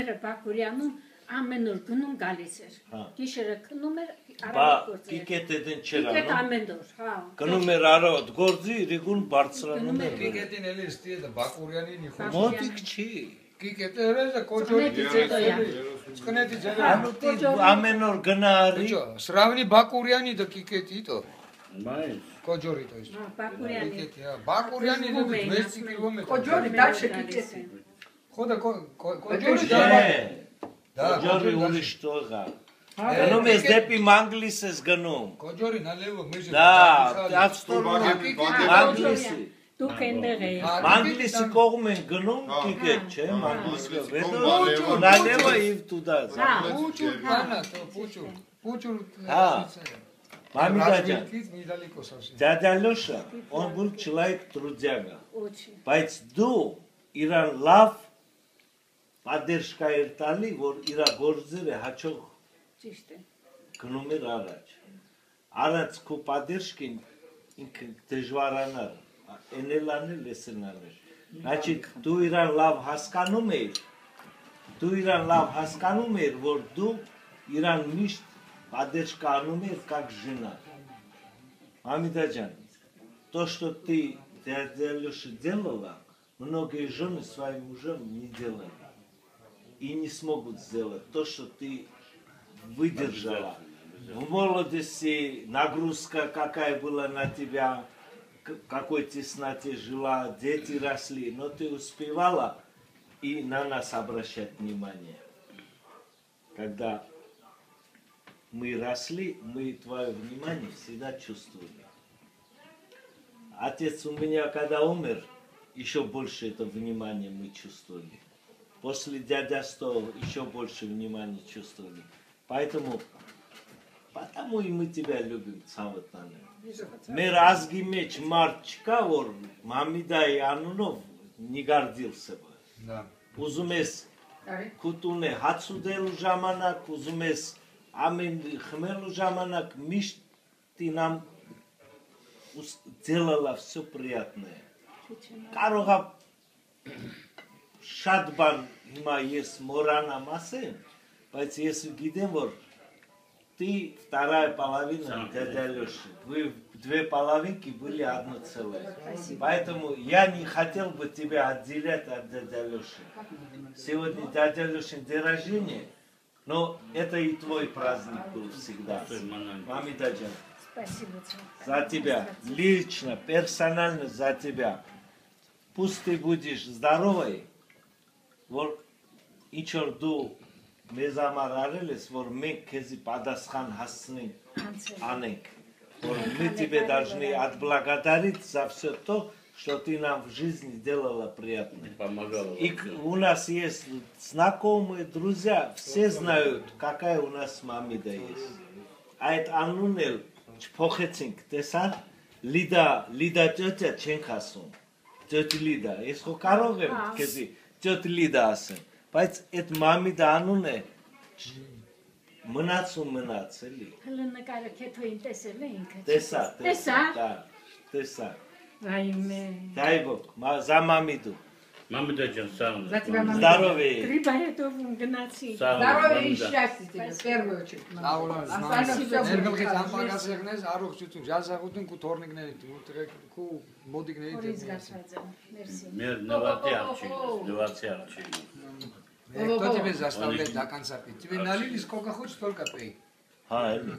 Մերը Բակուրյանում ամեն օր գնում գալիս էր։ Գիշերը քնում էր Բա կիկետը դեն չեր Կիկետ անում։ ամեն օր, հա։ Գնում էր արոտ գործի, իրիկուն բարձրանում էր։ Կիկետին էլի ստի է Բակուրյանին իխոս։ Մոտիկ չի։ Կիկետը հրեզը կոջորի։ Սկնետի ձերը։ Անուտի ամեն օր գնա արի։ Սրավնի Բակուրյանի դա կիկետի տո։ Մայր։ Կոջորի տո։ Բակուրյանի։ Բակուրյանի դա 200 կիլոմետր։ Կոջորի դաշը կիկետի։ Խոդը կոջորի Դա ջորի ուրիշ տողա։ Գնում ես դեպի Մանգլիս ես գնում։ Կոջորի նալևը մեջը։ Դա, Մանգլիսի։ Դուք այնտեղ էիք։ Մանգլիսի կողմ են գնում կիկետ, չէ՞, Մանգլիսի։ Հետո նալևը իվ տուդա։ Հա, Пучур, Пана, Пучур. Пучур. Мамидаджан. Дядя Леша, он был человек трудяга. Очень. Բայց դու իրան լավ поддержка երտալի, որ իրա գործերը հաճող Ճիշտ է։ գնում էր առաջ։ Առանց քո поддержкին ինքը դժվարանար, էնելանել լեսնաներ։ Значит, դու իրան լավ հասկանում ես, որ դու իրան միշտ поддержка անում ես как жена. Мамидаджан, то, что ты, дядя Леша, делала, многие жены своим мужам не делали. И не смогут сделать то, что ты выдержала. В молодости нагрузка какая была на тебя, в какой тесноте жила, дети росли, но ты успевала и на нас обращать внимание. Когда мы росли, мы твое внимание всегда чувствовали. Отец у меня, когда умер, еще больше это внимание мы чувствовали. После дядя Стол еще больше внимания чувствовали. Потому и мы тебя любим, Цаватане. Мы разги меч Марчка, вор, Мамида и Анунов не гордился бы. Да. Узумес Кутуне Хацуделу Жаманак, Узумес Амин Хмелу Жаманак, Миш, ты нам делала все приятное. Карога Шадбан има есть Морана Масен, բայց ես գիտեմ, որ ты вторая половина дядя Леши. Вы две половинки были одно целое. Поэтому я не хотел бы тебя отделять от дядя Леши. Сегодня дядя Лешин день рождения, но это и твой праздник был всегда. Мамидаджан, Спасибо. за тебя, лично, персонально за тебя. Пусть ты будешь здоровой, որ ինչ որ դու մեզ համար արել ես, որ մենք քեզի պատասխան հասցնենք անենք, որ мы тебе должны отблагодарить за все то, что ты нам в жизни делала приятно. И у нас есть знакомые, друзья, все знают, какая у нас Мамида есть. А это Анунел Чпохецинг, տեսար, Լիդա ճոճա չենք ասում, ճոճ Լիդա, ես խո կարող եմ քեզի ճոճ Լիդա ասեմ, բայց այդ Մամիդա անուն է մնացում էլի։ Հələ նկարը քեթոին տեսել է ինքը։ Տեսա։ Այմե։ Дай Бог, за Мамиду. Мамидаджан, сам. Здоровья. Грибаретов гнаци. Здоровья и счастья тебе, в первую очередь. Ներգլխից անպակասեղնես, առողջություն, ժազաղություն կու թորնիկներիտ, կու մոդիկներիտ։ Օրից գացած եմ, մերսի։ Մեր նվացի արչի։ Кто тебе заставляет до конца пить? Тебе налили сколько хочешь, столько пей. Ха, էլի։